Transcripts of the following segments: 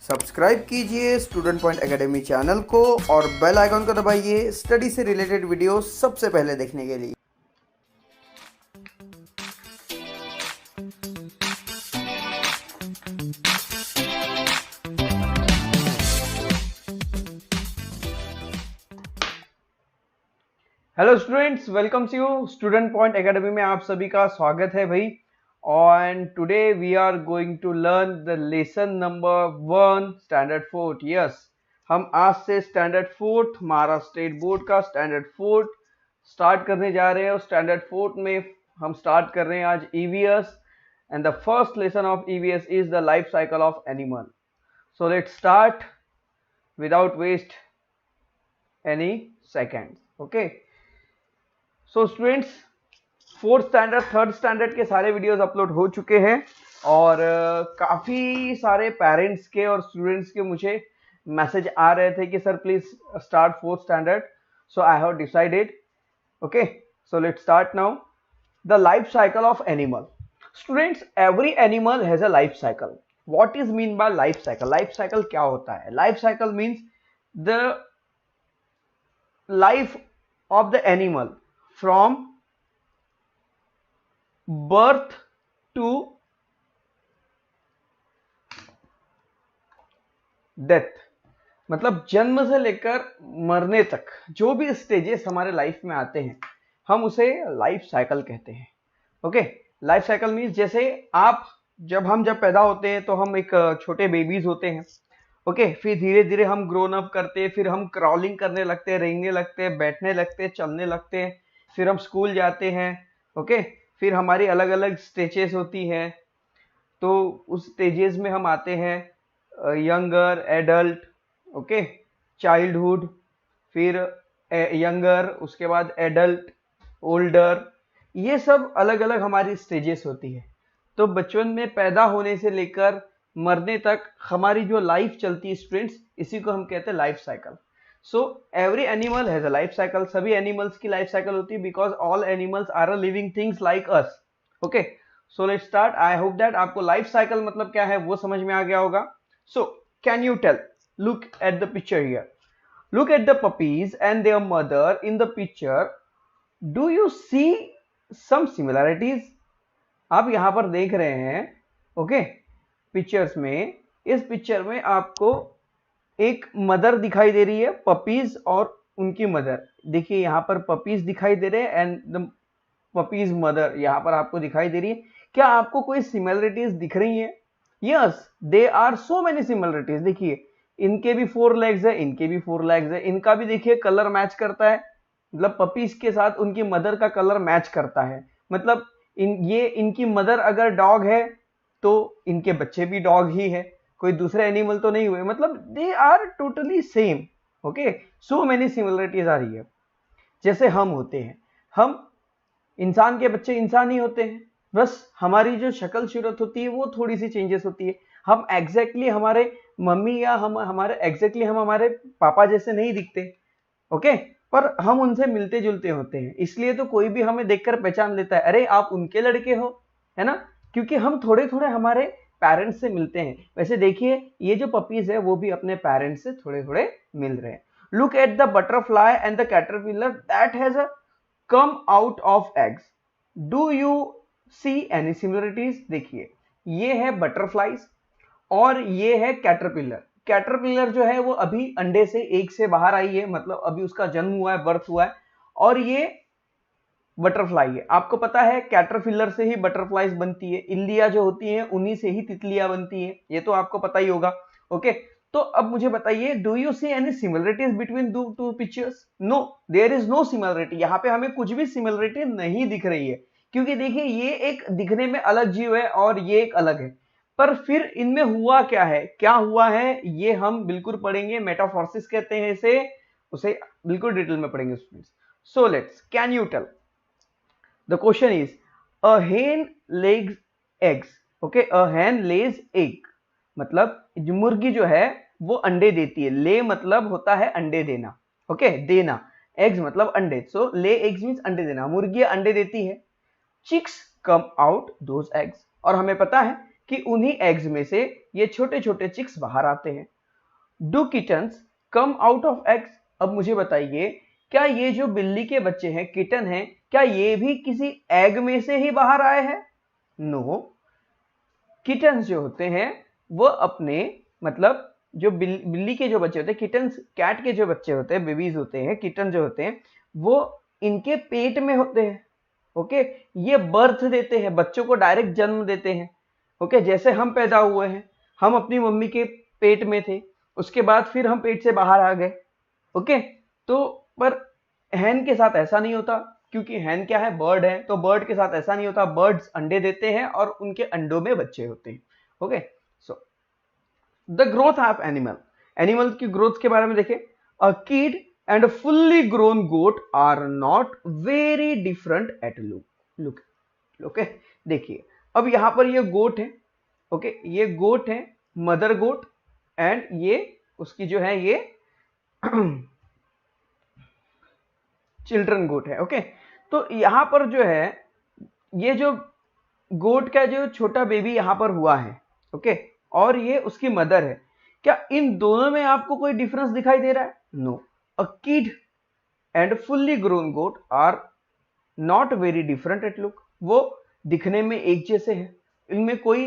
Subscribe कीजिए student point academy channel को और बेल आइकन को दबाइए स्टडी से रिलेटेड वीडियो सबसे पहले देखने के लिए। Hello students, welcome to you student point academy में आप सभी का स्वागत है भाई। And today we are going to learn the lesson number 1 standard 4th। yes, हम आज से standard 4th Maharashtra state board का स्टैंडर्ड 4th स्टार्ट करने जा रहे हैं। और स्टैंडर्ड 4th में हम स्टार्ट कर रहे हैं आज EVS and the first lesson of EVS is the life cycle of animal. So let's start without waste any seconds. Okay, so students, 4th standard 3rd standard के सारे वीडियोस अपलोड हो चुके हैं और काफ़ी सारे पेरेंट्स के और स्टूडेंट्स के मुझे मैसेज आ रहे थे कि sir please start 4th standard. So I have decided. Okay, so let's start now. The life cycle of animal. Students, every animal has a life cycle. What is mean by life cycle? Life cycle क्या होता है? Life cycle means the life of the animal from birth to death, मतलब जन्म से लेकर मरने तक जो भी स्टेजेस हमारे लाइफ में आते हैं हम उसे लाइफ साइकिल कहते हैं। ओके, लाइफ साइकिल मीन्स जैसे हम जब पैदा होते हैं तो हम एक छोटे बेबीज होते हैं। ओके, फिर धीरे धीरे हम ग्रोन अप करते हैं, फिर हम क्रॉलिंग करने लगते हैं, रेंगने लगते हैं, बैठने लगते हैं, चलने लगते हैं, फिर हम स्कूल जाते हैं। ओके, फिर हमारी अलग अलग स्टेजेस होती हैं, तो उस स्टेजेस में हम आते हैं यंगर, एडल्ट, ओके, चाइल्डहुड, फिर यंगर, उसके बाद एडल्ट, ओल्डर, ये सब अलग अलग हमारी स्टेजेस होती है। तो बचपन में पैदा होने से लेकर मरने तक हमारी जो लाइफ चलती है स्टूडेंट्स, इसी को हम कहते हैं life cycle. So every animal has a life cycle. सभी एनिमल्स की लाइफ साइकिल होती है because all animals are a living things like us. Okay, so let's start. I hope that आपको लाइफ साइकिल मतलब क्या है वो समझ में आ गया होगा। So can you tell, look at the picture here, look at the puppies and their mother in the picture. Do you C some similarities? आप यहां पर देख रहे हैं, ओके, पिक्चर्स में, इस पिक्चर में आपको एक मदर दिखाई दे रही है, पपीज और उनकी मदर। देखिए यहाँ पर पपीज दिखाई दे रहे हैं एंड द पपीज मदर यहाँ पर आपको दिखाई दे रही है। क्या आपको कोई सिमिलरिटीज दिख रही है? Yes, they are so many similarities. देखिए, इनके भी 4 लेग्स है, इनके भी 4 लेग्स है, इनका भी देखिए कलर मैच करता है, मतलब पपीज के साथ उनकी मदर का कलर मैच करता है। मतलब इनकी मदर अगर डॉग है तो इनके बच्चे भी डॉग ही है, कोई दूसरे एनिमल तो नहीं हुए, मतलब they are totally same. Okay, so many similarities आ रही है। जैसे हम होते हैं, हम इंसान के बच्चे इंसान ही होते हैं, बस हमारी जो शक्ल सूरत होती है वो थोड़ी सी चेंजेस होती है। हम एग्जैक्टली हमारे मम्मी या हम हमारे पापा जैसे नहीं दिखते। ओके, पर हम उनसे मिलते जुलते होते हैं, इसलिए तो कोई भी हमें देखकर पहचान लेता है, अरे आप उनके लड़के हो, है ना, क्योंकि हम थोड़े थोड़े हमारे पेरेंट्स से मिलते हैं। वैसे देखिए, ये जो पपीज है वो भी अपने पेरेंट्स से थोड़े थोड़े मिल रहे हैं। Look at the butterfly and the caterpillar that has a come out of eggs. Do you see any similarities? देखिए, ये है बटरफ्लाइज और ये है कैटरपिलर। कैटरपिलर जो है वो अभी अंडे से, एग से बाहर आई है, मतलब अभी उसका जन्म हुआ है, बर्थ हुआ है। और ये बटरफ्लाई है। आपको पता है कैटरपिलर से ही बटरफ्लाइज बनती है, इल्लियां जो होती हैं उन्हीं से ही तितलियां बनती हैं, ये तो आपको पता ही होगा। ओके, तो अब मुझे बताइए, do you see any similarities between two pictures? No, there is no similarity. यहाँ पे हमें कुछ भी सिमिलरिटी नहीं दिख रही है, क्योंकि देखिए ये एक दिखने में अलग जीव है और ये एक अलग है, पर फिर इनमें हुआ क्या है, क्या हुआ है, ये हम बिल्कुल पढ़ेंगे। मेटाफॉर्सिस कहते हैं इसे, उसे बिल्कुल डिटेल में पढ़ेंगे students. So let's, can you tell, the question is, a hen lays eggs। okay, a hen lays egg मतलब जो मुर्गी जो है वो अंडे देती है। ले मतलब होता है अंडे देना, ओके, देना। एग्स मतलब अंडे, सो ले एग्स मींस अंडे देना। मुर्गी अंडे देती है। Chicks come out those eggs, और हमें पता है कि उन्हीं एग्स में से ये छोटे छोटे चिक्स बाहर आते हैं। Do kittens come out of eggs? अब मुझे बताइए, क्या ये जो बिल्ली के बच्चे हैं, किटन हैं, क्या ये भी किसी एग में से ही बाहर आए हैं? नो। किटन्स जो होते हैं वो अपने, मतलब जो बिल्ली के जो बच्चे होते हैं, किटन्स कैट के जो बच्चे होते हैं, बेबीज होते हैं, किटन जो होते हैं, वो इनके पेट में होते हैं। ओके, ये बर्थ देते हैं, बच्चों को डायरेक्ट जन्म देते हैं। ओके, जैसे हम पैदा हुए हैं, हम अपनी मम्मी के पेट में थे, उसके बाद फिर हम पेट से बाहर आ गए। ओके, तो पर हैन के साथ ऐसा नहीं होता, क्योंकि हैन क्या है, बर्ड है, तो बर्ड के साथ ऐसा नहीं होता। बर्ड्स अंडे देते हैं और उनके अंडों में बच्चे होते हैं। Okay, so the growth of animal की ग्रोथ के बारे में देखें। A kid and fully grown goat are not very different at look. Okay, देखिए अब यहां पर ये गोट है। ओके, ये गोट है, मदर गोट, एंड ये उसकी जो है ये चिल्ड्रन गोट है। ओके, तो यहां पर जो है ये जो गोट का जो छोटा बेबी यहां पर हुआ है, ओके, और ये उसकी मदर है, क्या इन दोनों में आपको कोई डिफरेंस दिखाई दे रहा है? No. A kid and fully grown goat are not very different at look. वो दिखने में एक जैसे है, इनमें कोई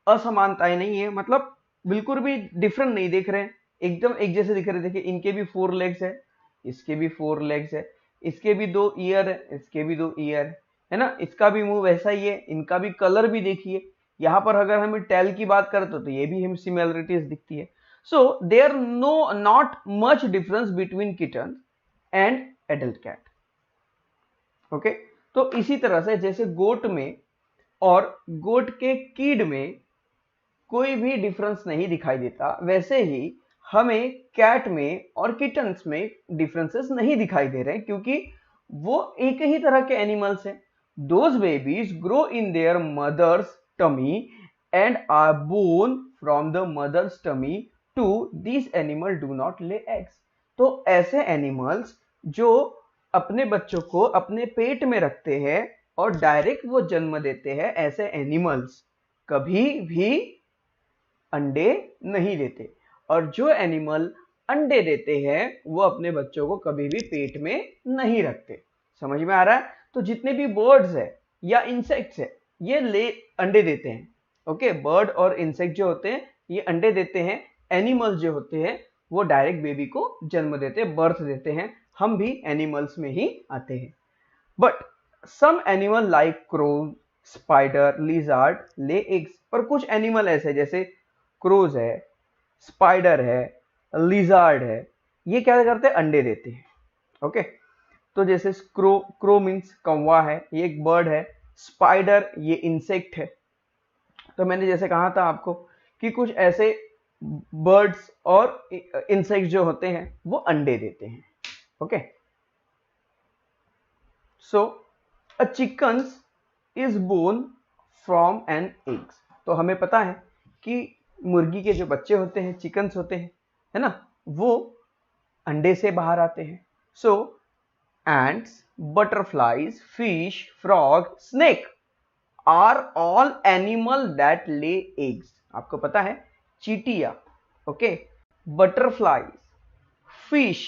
असमानताएं नहीं है, मतलब बिल्कुल भी डिफरेंट नहीं दिख रहे हैं, एकदम एक जैसे दिख रहे हैं। देखिए इनके भी 4 लेग्स है, इसके भी 4 लेग्स है, इसके भी 2 ईयर है, इसके भी 2 ईयर है ना, इसका भी मुंह वैसा ही है, इनका भी कलर भी देखिए। यहाँ पर अगर हमें टेल की बात करें तो ये भी हमें सिमिलरिटीज दिखती है। So there no not much difference between kitten and adult cat. Okay, तो इसी तरह से जैसे गोट में और गोट के किड में कोई भी डिफरेंस नहीं दिखाई देता, वैसे ही हमें कैट में और किटन्स में डिफरेंसेस नहीं दिखाई दे रहे, क्योंकि वो एक ही तरह के एनिमल्स हैं। Those babies grow in their mother's tummy and are born from the mother's tummy to this animal do not lay eggs. तो ऐसे एनिमल्स जो अपने बच्चों को अपने पेट में रखते हैं और डायरेक्ट वो जन्म देते हैं, ऐसे एनिमल्स कभी भी अंडे नहीं देते। और जो एनिमल अंडे देते हैं वो अपने बच्चों को कभी भी पेट में नहीं रखते। समझ में आ रहा है? तो जितने भी बर्ड्स है या इंसेक्ट्स है ये अंडे देते हैं। ओके, बर्ड और इंसेक्ट जो होते हैं ये अंडे देते हैं। एनिमल्स जो होते हैं वो डायरेक्ट बेबी को जन्म देते हैं, बर्थ देते हैं। हम भी एनिमल्स में ही आते हैं। But some animal like crow, spider, lizard lay eggs. पर कुछ एनिमल ऐसे जैसे क्रोज है, स्पाइडर है, लिजार्ड है, ये क्या करते हैं? अंडे देते हैं। ओके, तो जैसे क्रो मीन्स कौवा है, ये एक बर्ड है। स्पाइडर ये इंसेक्ट है। तो मैंने जैसे कहा था आपको कि कुछ ऐसे बर्ड्स और इंसेक्ट जो होते हैं वो अंडे देते हैं। Okay, so a chickens is born from an eggs. तो हमें पता है कि मुर्गी के जो बच्चे होते हैं, चिकन्स होते हैं, है ना, वो अंडे से बाहर आते हैं। So ants, butterflies, fish, frog, snake are all animal that lay eggs. आपको पता है चींटियां, okay, butterflies, fish,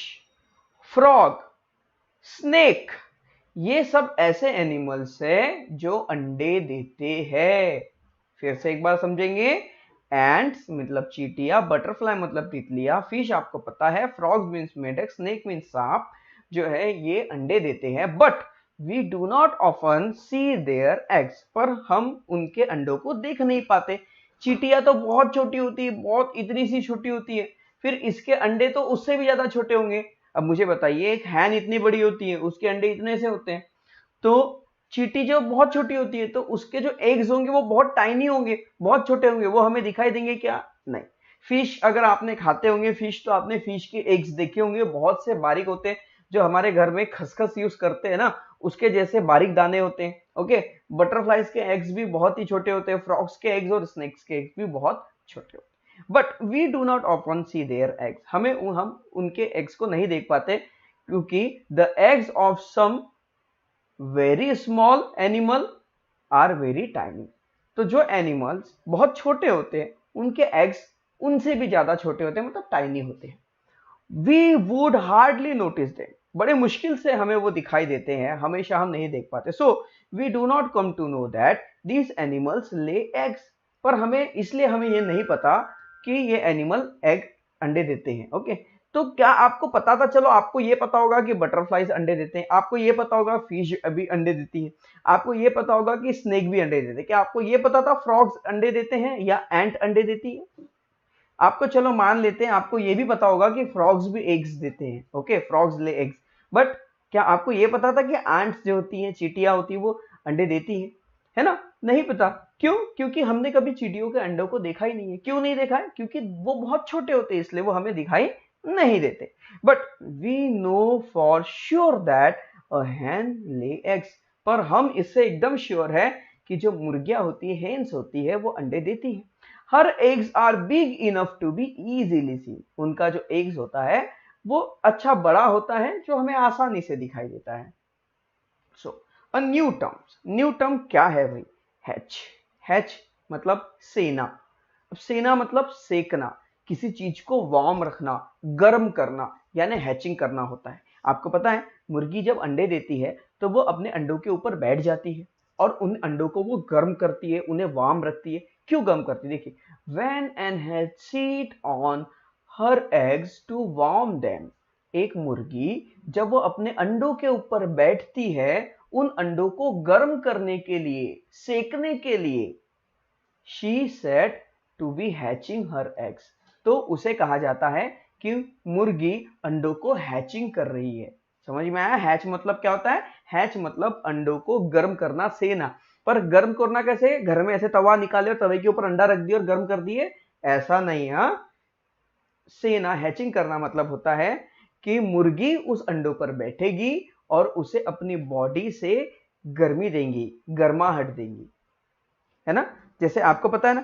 frog, snake, ये सब ऐसे एनिमल्स हैं जो अंडे देते हैं। फिर से एक बार समझेंगे। एंट्स मतलब चींटियां, बटरफ्लाई मतलब तितलियां, फिश आपको पता है, फ्रॉग मीन्स मेढक, स्नेक मीन्स सांप जो है ये अंडे देते हैं। But we do not often see their eggs. पर हम उनके अंडों को देख नहीं पाते। चींटियां तो बहुत छोटी होती है, बहुत इतनी सी छोटी होती है, फिर इसके अंडे तो उससे भी ज्यादा छोटे होंगे। अब मुझे बताइए, एक हैन इतनी बड़ी होती है, उसके अंडे इतने से होते हैं, तो चींटी जो बहुत छोटी होती है तो उसके जो एग्स होंगे वो बहुत टाइनी होंगे, बहुत छोटे होंगे, वो हमें दिखाई देंगे क्या? नहीं। फिश अगर आपने खाते होंगे फिश, तो आपने फिश के एग्स देखे होंगे, बहुत से बारीक होते हैं, जो हमारे घर में खसखस यूज करते हैं ना, उसके जैसे बारीक दाने होते हैं। ओके, बटरफ्लाइज के एग्स भी बहुत ही छोटे होते हैं, फ्रॉग्स के एग्स और स्नेक्स के एग्स भी बहुत छोटे होते हैं। But we do not often see their eggs. हम उनके एग्स को नहीं देख पाते, क्योंकि the eggs of some very small animal are very tiny. तो जो एनिमल्स बहुत छोटे होते हैं उनके एग्स उनसे भी ज्यादा छोटे होते हैं, मतलब टाइनी होते हैं। We would hardly notice them, बड़े मुश्किल से हमें वो दिखाई देते हैं, हमेशा हम नहीं देख पाते। So we do not come to know that these animals lay eggs, पर हमें इसलिए हमें ये नहीं पता कि ये एनिमल एग अंडे देते हैं। ओके, तो क्या आपको पता था? चलो आपको ये पता होगा कि बटरफ्लाइज अंडे देते हैं, आपको ये पता होगा फिश भी अंडे देती है, आपको ये पता होगा कि स्नेक भी अंडे देते हैं। क्या आपको ये पता था फ्रॉग्स अंडे देते हैं या एंट अंडे देती है? आपको चलो मान लेते हैं आपको ये भी पता होगा कि फ्रॉग्स भी एग्स देते हैं। Okay, frogs lay eggs, but क्या आपको ये पता था कि एंट्स जो होती हैं, चींटियां होती है, वो अंडे देती है ना? नहीं पता। क्यों? क्योंकि हमने कभी चींटियों के अंडों को देखा ही नहीं है। क्यों नहीं देखा है? क्योंकि वो बहुत छोटे होते हैं, इसलिए वो हमें दिखाई नहीं देते। But we know for sure that a hen lay eggs, पर हम इससे एकदम श्योर है कि जो मुर्गियां होती है, हेन्स होती है, वो अंडे देती है। Her eggs are big enough to be easily seen, उनका जो एग्स होता है वो अच्छा बड़ा होता है, जो हमें आसानी से दिखाई देता है। सो अ न्यू टर्म क्या है भाई? हैच। हैच मतलब सेना। अब सेना मतलब सेकना, किसी चीज को वार्म रखना, गर्म करना, यानी हैचिंग करना होता है। आपको पता है मुर्गी जब अंडे देती है तो वो अपने अंडों के ऊपर बैठ जाती है और उन अंडों को वो गर्म करती है, उन्हें वार्म रखती है। क्यों गर्म करती है? देखिए, when an hen sit on her eggs to warm them, एक मुर्गी जब वो अपने अंडों के ऊपर बैठती है उन अंडों को गर्म करने के लिए, सेकने के लिए, she said to be hatching her eggs, तो उसे कहा जाता है कि मुर्गी अंडों को हैचिंग कर रही है। समझ में आया? हैच मतलब क्या होता है? हैच मतलब अंडों को गर्म करना, सेना। पर गर्म करना कैसे? घर में ऐसे तवा निकाले और तवे के ऊपर अंडा रख दिया और गर्म कर दिए, ऐसा नहीं। हाँ, सेना, हैचिंग करना मतलब होता है कि मुर्गी उस अंडों पर बैठेगी और उसे अपनी बॉडी से गर्मी देंगी, गर्माहट देंगी, है ना? जैसे आपको पता है ना,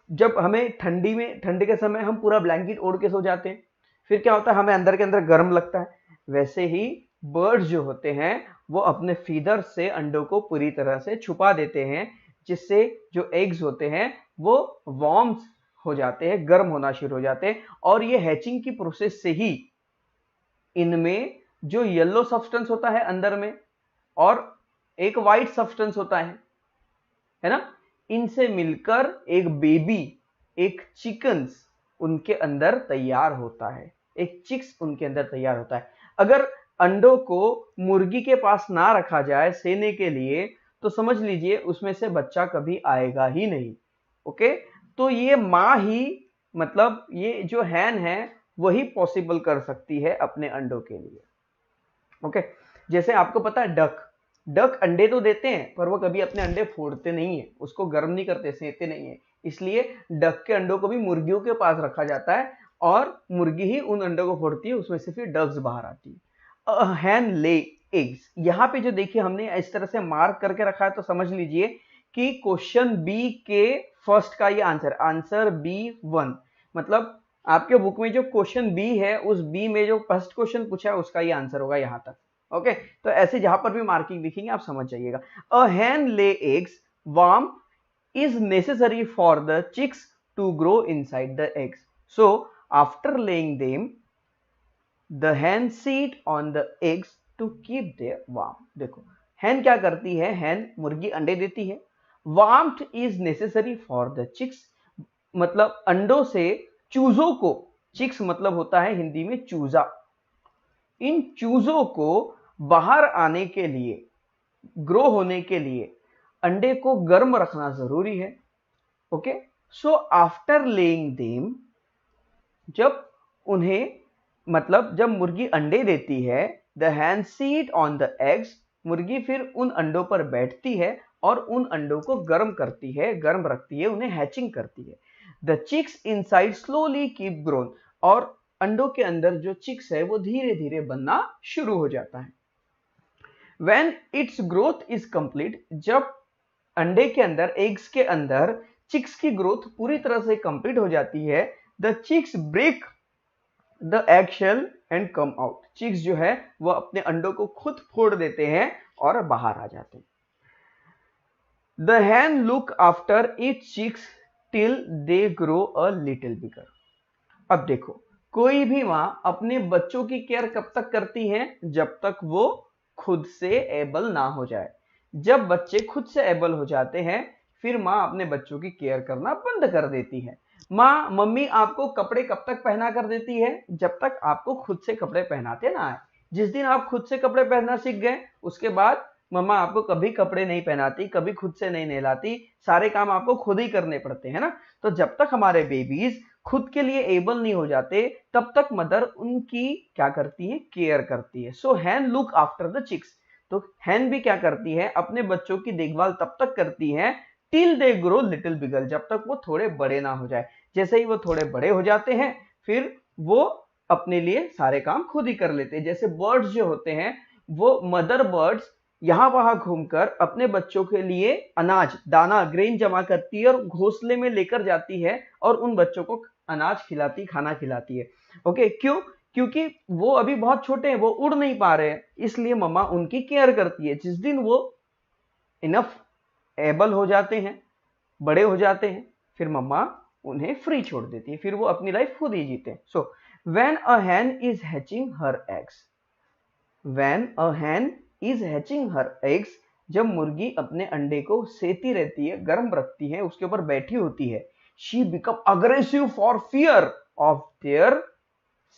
जब हमें ठंडी के समय हम पूरा ब्लैंकेट ओढ़ के सो जाते हैं, फिर क्या होता है? हमें अंदर के अंदर गर्म लगता है। वैसे ही बर्ड्स जो होते हैं वो अपने फीदर से अंडों को पूरी तरह से छुपा देते हैं, जिससे जो एग्स होते हैं वो वार्म हो जाते हैं, गर्म होना शुरू हो जाते हैं। और ये हैचिंग की प्रोसेस से ही इनमें जो येलो सब्सटेंस होता है अंदर में और एक व्हाइट सब्सटेंस होता है ना, इनसे मिलकर एक बेबी, एक चिकन्स उनके अंदर तैयार होता है, एक चिक्स उनके अंदर तैयार होता है। अगर अंडों को मुर्गी के पास ना रखा जाए सेने के लिए तो समझ लीजिए उसमें से बच्चा कभी आएगा ही नहीं। ओके, तो ये माँ ही, मतलब ये जो हैन है वही पॉसिबल कर सकती है अपने अंडों के लिए। ओके, जैसे आपको पता है डक अंडे तो देते हैं पर वो कभी अपने अंडे फोड़ते नहीं है, उसको गर्म नहीं करते, सेते नहीं है। इसलिए डक के अंडों को भी मुर्गियों के पास रखा जाता है और मुर्गी ही उन अंडों को फोड़ती है, उसमें से फिर डक्स बाहर आती है। हैन ले एग्स, यहाँ पे जो देखिए हमने इस तरह से मार्क करके रखा है, तो समझ लीजिए कि क्वेश्चन बी के फर्स्ट का ये आंसर B1, मतलब आपके बुक में जो क्वेश्चन बी है उस बी में जो फर्स्ट क्वेश्चन पूछा है उसका ये आंसर होगा यहां तक। ओके, तो ऐसे जहां पर भी मार्किंग दिखेंगे आप समझ जाइएगा। A hen lay eggs warm is necessary for the chicks to grow inside the eggs. So after laying them, the hen sit on the eggs to keep them warm. देखो hen क्या करती है? hen मुर्गी अंडे देती है। Warmth is necessary for the chicks, मतलब अंडों से चूजों को, चिक्स मतलब होता है हिंदी में चूजा, इन चूजों को बाहर आने के लिए, ग्रो होने के लिए अंडे को गर्म रखना जरूरी है। Okay, so after laying them, जब उन्हें, मतलब जब मुर्गी अंडे देती है, the Hahn sit on the eggs, मुर्गी फिर उन अंडों पर बैठती है और उन अंडों को गर्म करती है, गर्म रखती है, उन्हें हैचिंग करती है। The chicks inside slowly keep grown, और अंडों के अंदर जो चिक्स है वो धीरे धीरे बनना शुरू हो जाता है। When its growth is complete, जब अंडे के अंदर, एग्स के अंदर चिक्स की ग्रोथ पूरी तरह से कंप्लीट हो जाती है, the chicks break the egg shell and come out, chicks जो है वो अपने अंडों को खुद फोड़ देते हैं और बाहर आ जाते हैं। The hen look after it chicks till they grow a little bigger। अब देखो, कोई भी माँ अपने बच्चों की केयर कब तक करती है? जब तक वो खुद से एबल ना हो जाए। जब बच्चे खुद से एबल हो जाते हैं फिर माँ अपने बच्चों की केयर करना बंद कर देती है। मम्मी आपको कपड़े कब तक पहना कर देती है? जब तक आपको खुद से कपड़े पहनाते ना आए। जिस दिन आप खुद से कपड़े पहनना सीख गए उसके बाद मम्मा आपको कभी कपड़े नहीं पहनाती, कभी खुद से नहीं नहलाती, सारे काम आपको खुद ही करने पड़ते हैं ना। तो जब तक हमारे बेबीज खुद के लिए एबल नहीं हो जाते तब तक मदर उनकी क्या करती है? केयर करती है। सो हैन लुक आफ्टर द चिक्स। तो हैन भी क्या करती है? अपने बच्चों की देखभाल तब तक करती है till they grow little bigger, जब तक वो थोड़े बड़े ना हो जाए। जैसे ही वो थोड़े बड़े हो जाते हैं फिर वो अपने लिए सारे काम खुद ही कर लेते हैं। जैसे बर्ड्स जो होते हैं वो मदर बर्ड्स यहाँ वहां घूमकर अपने बच्चों के लिए अनाज, दाना, ग्रेन जमा करती है और घोंसले में लेकर जाती है और उन बच्चों को अनाज खिलाती, खाना खिलाती है। ओके, क्यों? क्योंकि वो अभी बहुत छोटे हैं, वो उड़ नहीं पा रहे हैं, इसलिए मम्मा उनकी केयर करती है। जिस दिन वो इनफ एबल हो जाते हैं, बड़े हो जाते हैं, फिर मम्मा उन्हें फ्री छोड़ देती है, फिर वो अपनी लाइफ खुद ही जीते हैं। So when a hen is hatching her eggs, when a hen is hatching her eggs, जब मुर्गी अपने अंडे को सेती रहती है, गर्म रखती है, उसके ऊपर बैठी होती है, she become aggressive for fear of their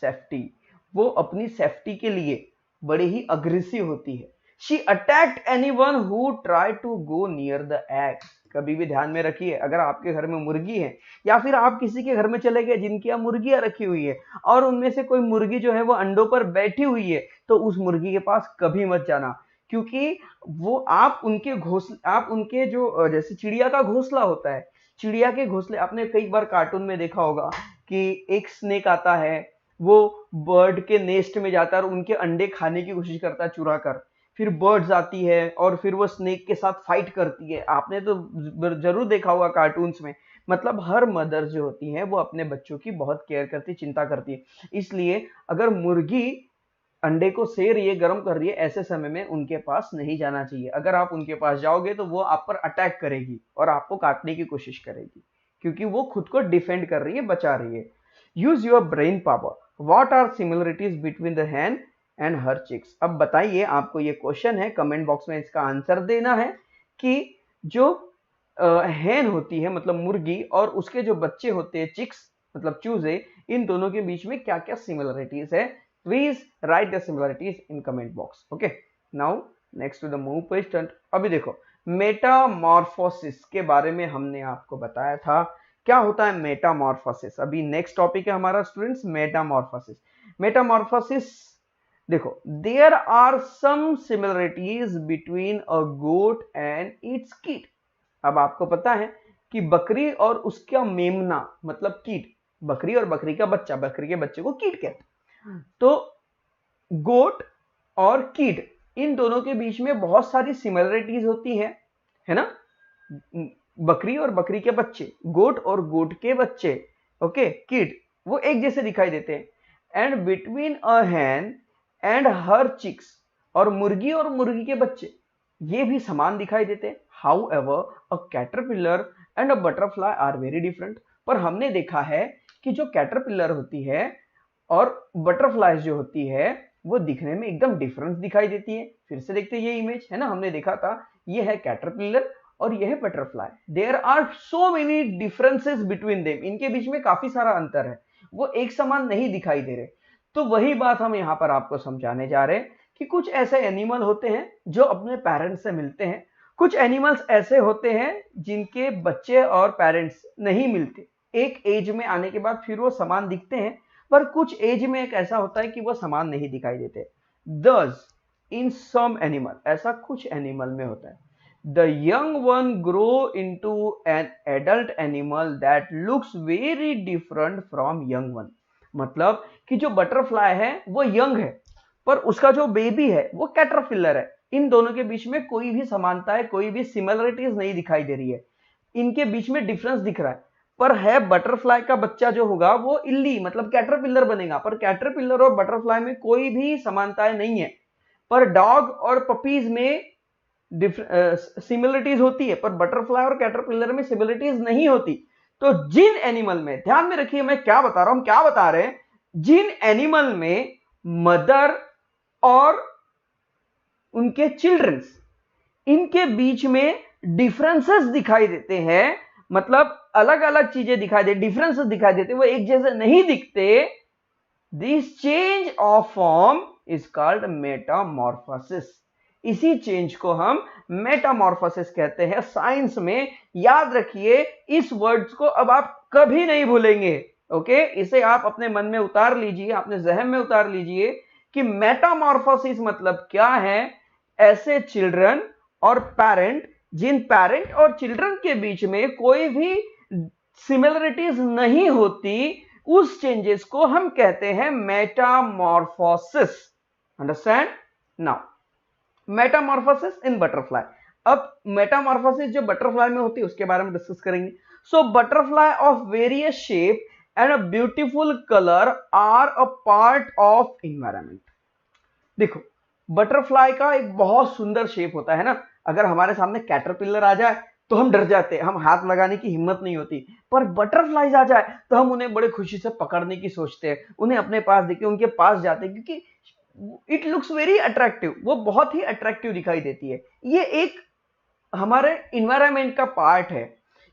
safety, वो अपनी सेफ्टी के लिए बड़ी ही अग्रेसिव होती है। She attacked anyone who try to go near the egg. कभी भी ध्यान में रखिए, अगर आपके घर में मुर्गी है या फिर आप किसी के घर में चले गए जिनकी यहाँ मुर्गियां रखी हुई है और उनमें से कोई मुर्गी जो है वो अंडों पर बैठी हुई है, तो उस मुर्गी के पास कभी मत जाना, क्योंकि वो आप उनके जो जैसे चिड़िया का घोंसला होता है, चिड़िया के घोंसले आपने कई बार कार्टून में देखा होगा कि एक स्नेक आता है, वो बर्ड के नेस्ट में जाता है और उनके अंडे खाने की कोशिश करता है चुरा कर, फिर बर्ड्स आती है और फिर वो स्नेक के साथ फाइट करती है। आपने तो जरूर देखा होगा कार्टून्स में। मतलब हर मदर जो होती है वो अपने बच्चों की बहुत केयर करती, चिंता करती है। इसलिए अगर मुर्गी अंडे को सेक रही है, गर्म कर रही है, ऐसे समय में उनके पास नहीं जाना चाहिए। अगर आप उनके पास जाओगे तो वो आप पर अटैक करेगी और आपको काटने की कोशिश करेगी, क्योंकि वो खुद को डिफेंड कर रही है, बचा रही है। Use your brain power. What are similarities between the hen and her chicks? अब बताइए, आपको ये क्वेश्चन है, कमेंट बॉक्स में इसका आंसर देना है कि जो हैन होती है मतलब मुर्गी और उसके जो बच्चे होते हैं चिक्स मतलब चूजे, इन दोनों के बीच में क्या क्या सिमिलरिटीज है? Please write the similarities in comment box. Okay, now next to the move question. अभी देखो, मेटामॉर्फोसिस के बारे में हमने आपको बताया था। क्या होता है मेटामॉर्फोसिस? अभी नेक्स्ट टॉपिक है हमारा स्टूडेंट्स, मेटामॉर्फोसिस। मेटामॉर्फोसिस देखो, there are some similarities between a goat and its kid. अब आपको पता है कि बकरी और उसका मेमना मतलब कीट, बकरी और बकरी का बच्चा, बकरी के बच्चे को कीट कहते हैं। तो गोट और कीट, इन दोनों के बीच में बहुत सारी सिमिलरिटीज होती है ना। बकरी और बकरी के बच्चे, गोट और गोट के बच्चे, ओके, कीट, वो एक जैसे दिखाई देते हैं। And between a hen and her chicks, और मुर्गी और मुर्गी के बच्चे ये भी समान दिखाई देते हैं। However a caterpillar and a butterfly are very different. पर हमने देखा है कि जो कैटरपिलर होती है और बटरफ्लाई जो होती है वो दिखने में एकदम डिफरेंस दिखाई देती है। फिर से देखते हैं, ये इमेज है ना, हमने देखा था, ये है कैटरपिलर और ये है butterfly. There are so many differences between them, इनके बीच में काफी सारा अंतर है, वो एक समान नहीं दिखाई दे रहे। तो वही बात हम यहाँ पर आपको समझाने जा रहे हैं कि कुछ ऐसे एनिमल होते हैं जो अपने पेरेंट्स से मिलते हैं, कुछ एनिमल्स ऐसे होते हैं जिनके बच्चे और पेरेंट्स नहीं मिलते। एक एज में आने के बाद फिर वो समान दिखते हैं, पर कुछ एज में एक ऐसा होता है कि वो समान नहीं दिखाई देते। दस इन सम एनिमल, ऐसा कुछ एनिमल में होता है। The young one grow into an adult animal that looks very different from young one. मतलब कि जो बटरफ्लाई है वो यंग है, पर उसका जो बेबी है वो कैटरपिलर है। इन दोनों के बीच में कोई भी समानता है, कोई भी सिमिलरिटीज नहीं दिखाई दे रही है, इनके बीच में डिफरेंस दिख रहा है। पर है बटरफ्लाई का बच्चा जो होगा वो इल्ली मतलब कैटरपिलर बनेगा, पर कैटरपिलर और बटरफ्लाई में कोई भी समानताएं नहीं है। पर डॉग और पपीज में सिमिलरिटीज होती है, पर बटरफ्लाई और कैटरपिलर में सिमिलरिटीज नहीं होती। तो जिन एनिमल में, ध्यान में रखिए मैं क्या बता रहा हूं, क्या बता रहे हैं, जिन एनिमल में मदर और उनके चिल्ड्रंस, इनके बीच में डिफरेंसेस दिखाई देते हैं, मतलब अलग अलग चीजें दिखाई दे, डिफरेंसेस दिखाई देते, वो एक जैसे नहीं दिखते, this change of form is called Metamorphosis. इसी चेंज को हम मेटामॉर्फोसिस कहते हैं साइंस में। याद रखिए इस वर्ड्स को, अब आप कभी नहीं भूलेंगे। ओके, इसे आप अपने मन में उतार लीजिए, अपने जहन में उतार लीजिए कि मेटामॉर्फोसिस मतलब क्या है। ऐसे चिल्ड्रन और पेरेंट, जिन पेरेंट और चिल्ड्रन के बीच में कोई भी सिमिलरिटीज नहीं होती, उस चेंजेस को हम कहते हैं metamorphosis. Understand now? Metamorphosis in butterfly. अब मेटामॉर्फोसिस जो बटरफ्लाई में होती है उसके बारे में डिस्कस करेंगे। So butterfly of various shape and a beautiful colour are a part of environment. देखो, बटरफ्लाई का एक बहुत सुंदर शेप होता है ना। अगर हमारे सामने कैटरपिलर आ जाए तो हम डर जाते हैं, हम हाथ लगाने की हिम्मत नहीं होती, पर बटरफ्लाईज आ जाए तो हम उन्हें बड़े खुशी से पकड़ने की सोचते हैं, उन्हें अपने पास देखे उनके पास जाते हैं, क्योंकि इट लुक्स वेरी अट्रैक्टिव, वो बहुत ही अट्रैक्टिव दिखाई देती है। ये एक हमारे इन्वायरमेंट का पार्ट है,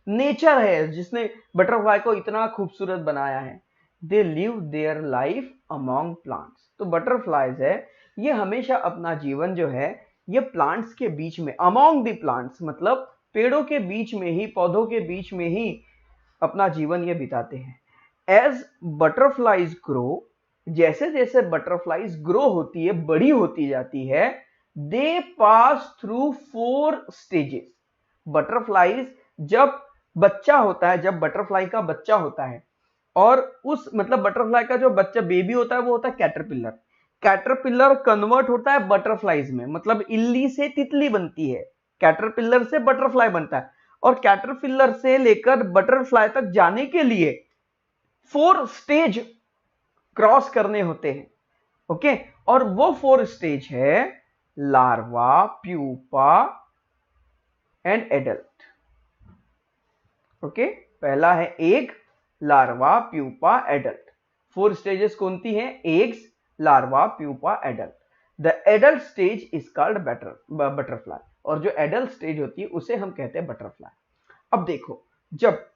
नेचर है जिसने बटरफ्लाई को इतना खूबसूरत बनाया है। They live their life among plants. तो बटरफ्लाईज है, ये हमेशा अपना जीवन जो है ये प्लांट्स के बीच में, अमॉन्ग द प्लांट्स मतलब पेड़ों के बीच में ही, पौधों के बीच में ही अपना जीवन ये बिताते हैं। एज बटरफ्लाईज ग्रो, जैसे जैसे बटरफ्लाईज ग्रो होती है, बड़ी होती जाती है, दे पास थ्रू 4 स्टेजेस। बटरफ्लाईज जब बच्चा होता है, जब बटरफ्लाई का बच्चा होता है, और उस मतलब बटरफ्लाई का जो बच्चा बेबी होता है वो होता है कैटरपिलर। कैटरपिलर कन्वर्ट होता है बटरफ्लाईज में, मतलब इल्ली से तितली बनती है, कैटरपिलर से बटरफ्लाई बनता है, और कैटरपिलर से लेकर बटरफ्लाई तक जाने के लिए 4 स्टेज क्रॉस करने होते हैं। ओके, और वो 4 स्टेज है larva, pupa and adult. Okay, पहला है egg, larva, pupa, adult. 4 stages कौन सी हैं? Eggs, larva, pupa, adult. The adult stage is called butterfly, और जो एडल्ट स्टेज होती है उसे हम कहते हैं बटरफ्लाई। अब देखो, जब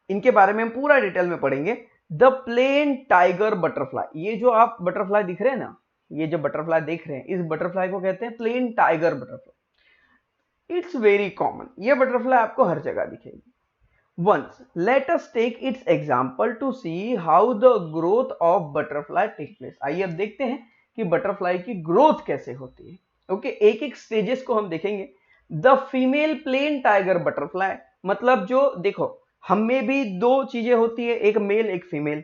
इनके बारे में हम पूरा डिटेल में पढ़ेंगे। द प्लेन टाइगर बटरफ्लाई, ये जो आप बटरफ्लाई दिख रहे हैं ना, ये जो बटरफ्लाई देख रहे हैं, इस बटरफ्लाई को कहते हैं plain tiger butterfly. It's very common, ये बटरफ्लाई आपको हर जगह दिखेगी। Once, let us take its example to see how the growth of butterfly take place. आइए अब देखते हैं कि बटरफ्लाई की ग्रोथ कैसे होती है। ओके, एक एक स्टेजेस को हम देखेंगे। The female plain tiger butterfly, मतलब जो देखो, हम में भी 2 चीजें होती है, एक मेल एक फीमेल।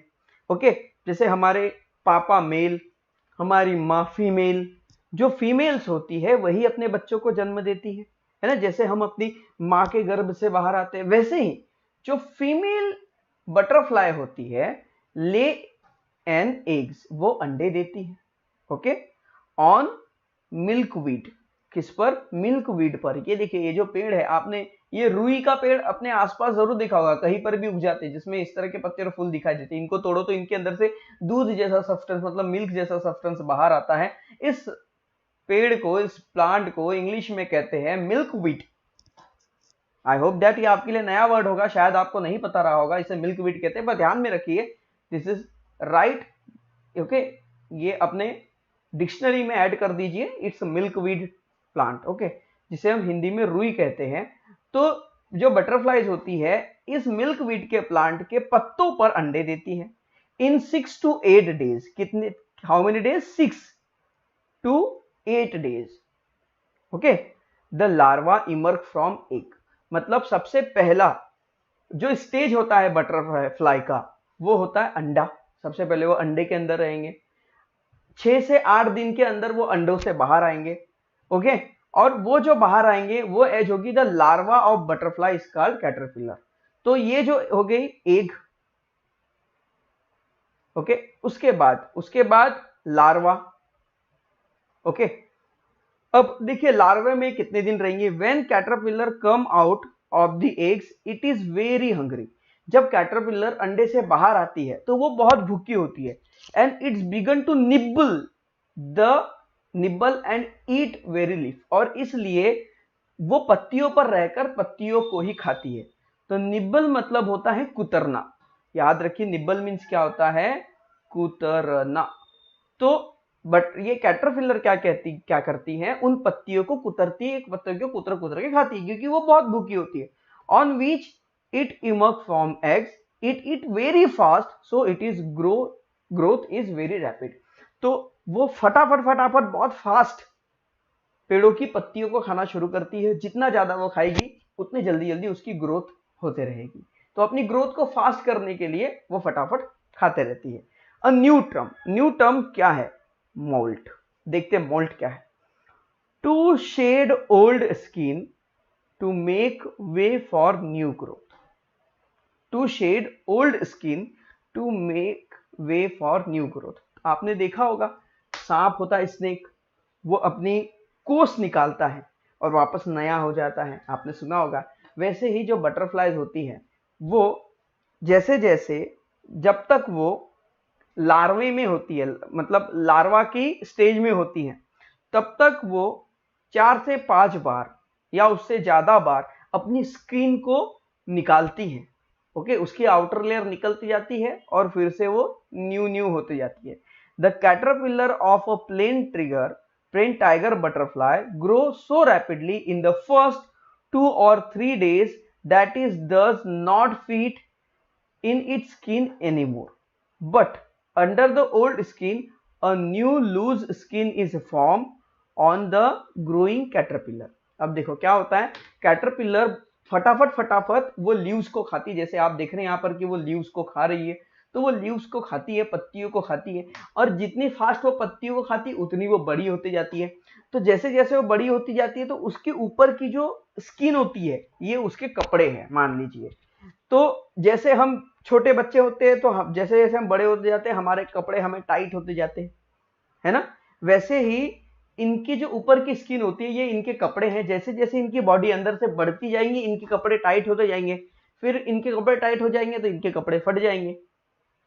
ओके, जैसे हमारे पापा मेल, हमारी माँ फीमेल। जो फीमेल्स होती है वही अपने बच्चों को जन्म देती है ना। जैसे हम अपनी माँ के गर्भ से बाहर आते हैं, वैसे ही जो फीमेल बटरफ्लाई होती है, ले एन एग्स, वो अंडे देती है। ओके, ऑन मिल्कवीड, किस पर? मिल्कवीड पर। ये देखिए, ये जो पेड़ है, आपने ये रुई का पेड़ अपने आसपास जरूर देखा होगा, कहीं पर भी उग जाते हैं, जिसमें इस तरह के पत्ते और फूल दिखाई देते हैं। इनको तोड़ो तो इनके अंदर से दूध जैसा सब्सटेंस, मतलब मिल्क जैसा सब्सटेंस बाहर आता है। इस पेड़ को, इस प्लांट को इंग्लिश में कहते हैं मिल्कवीड। आई होप दैट ये आपके लिए नया वर्ड होगा, शायद आपको नहीं पता रहा होगा, इसे मिल्कवीड कहते हैं, पर ध्यान में रखिए दिस इज राइट। ओके, ये अपने डिक्शनरी में ऐड कर दीजिए, इट्स मिल्कवीड प्लांट। ओके, जिसे हम हिंदी में रुई कहते हैं। तो जो बटरफ्लाईज होती है, इस मिल्कवीड के प्लांट के पत्तों पर अंडे देती है इन 6 to 8 डेज। कितने, how many days? 6 to 8 days. Okay, the larva emerge from egg, मतलब सबसे पहला जो स्टेज होता है बटरफ्लाई का, वो होता है अंडा। सबसे पहले वो अंडे के अंदर रहेंगे, 6 से 8 दिन के अंदर वो अंडों से बाहर आएंगे। ओके, और वो जो बाहर आएंगे वो एज होगी the larva of butterfly is called caterpillar. तो ये जो हो गई एग। ओके, उसके बाद लार्वा। ओके, अब देखिए लार्वे में कितने दिन रहेंगे? When caterpillar come out of the eggs it is very hungry. जब कैटरपिलर अंडे से बाहर आती है तो वो बहुत भूखी होती है, and its begin to nibble and eat very leaf, और इसलिए वो पत्तियों पर रहकर पत्तियों को ही खाती है। तो निब्बल मतलब होता है कुतरना, याद रखिए निब्बल मीन्स क्या होता है, कुतरना। तो बट ये कैटरपिलर क्या करती है, उन पत्तियों को कुतरती है, एक पत्तियों को कुतर कुतर के खाती है क्योंकि वो बहुत भूखी होती है। On which it emerge from eggs, it it very fast, so it is growth is very rapid. तो वो फटाफट बहुत फास्ट पेड़ों की पत्तियों को खाना शुरू करती है। जितना ज्यादा वो खाएगी उतनी जल्दी जल्दी उसकी ग्रोथ होते रहेगी। तो अपनी ग्रोथ को फास्ट करने के लिए वो फटाफट खाते रहती है। अ न्यू टर्म क्या है, मोल्ट। देखते हैं मोल्ट क्या है। To shed old skin to make way for new growth. To shed old skin to make way for new growth. आपने देखा होगा सांप होता है स्नेक, वो अपनी कोस निकालता है और वापस नया हो जाता है, आपने सुना होगा। वैसे ही जो बटरफ्लाईज होती है वो जैसे जैसे जब तक वो लार्वे में होती है, मतलब लार्वा की स्टेज में होती है, तब तक वो 4 से 5 बार या उससे ज्यादा बार अपनी स्किन को निकालती है। ओके, उसकी आउटर लेयर निकलती जाती है और फिर से वो न्यू होती जाती है। The caterpillar of a plain tiger butterfly grow so rapidly in the first 2 or 3 days that it does not fit in its skin anymore. But under the old skin, a new loose skin is formed on the growing caterpillar. अब देखो क्या होता है, caterpillar फटाफट वो leaves को खाती है। जैसे आप देख रहे हैं यहाँ पर कि वो लीव्स को खा रही है, तो वो लीव्स को खाती है, पत्तियों को खाती है, और जितनी फास्ट वो पत्तियों को खाती है उतनी वो बड़ी होती जाती है। तो जैसे जैसे वो बड़ी होती जाती है तो उसके ऊपर की जो स्किन होती है ये उसके कपड़े हैं मान लीजिए। तो जैसे हम छोटे बच्चे होते हैं तो हम जैसे जैसे हम बड़े होते जाते हैं हमारे कपड़े हमें टाइट होते जाते हैं, है ना। वैसे ही इनकी जो ऊपर की स्किन होती है ये इनके कपड़े हैं। जैसे जैसे इनकी बॉडी अंदर से बढ़ती जाएंगी इनके कपड़े टाइट होते जाएंगे, फिर इनके कपड़े टाइट हो जाएंगे तो इनके कपड़े फट जाएंगे।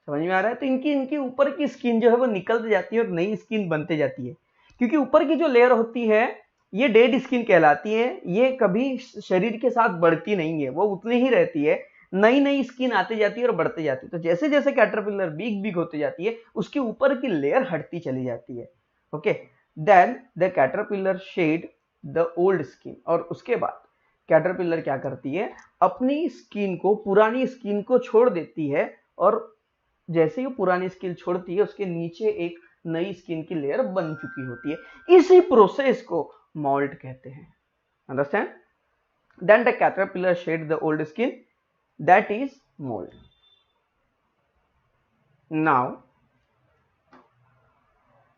समझ में आ रहा है। तो इनकी ऊपर की स्किन जो है वो निकलती जाती है और नई स्किन बनते जाती है, क्योंकि ऊपर की जो लेयर होती है ये डेड स्किन कहलाती है। ये कभी शरीर के साथ बढ़ती नहीं है, वो उतनी ही रहती है, नई स्किन आती जाती है और बढ़ती जाती है। तो जैसे जैसे कैटरपिलर बिग होती जाती है उसके ऊपर की लेयर हटती चली जाती है। Okay, then the caterpillar shed the old skin, और उसके बाद कैटरपिलर क्या करती है, अपनी स्किन को, पुरानी स्किन को छोड़ देती है, और जैसे ही पुरानी स्किन छोड़ती है उसके नीचे एक नई स्किन की लेयर बन चुकी होती है। इसी प्रोसेस को मोल्ट कहते हैं। Understand? Then the caterpillar shed the old skin, that is moult. Now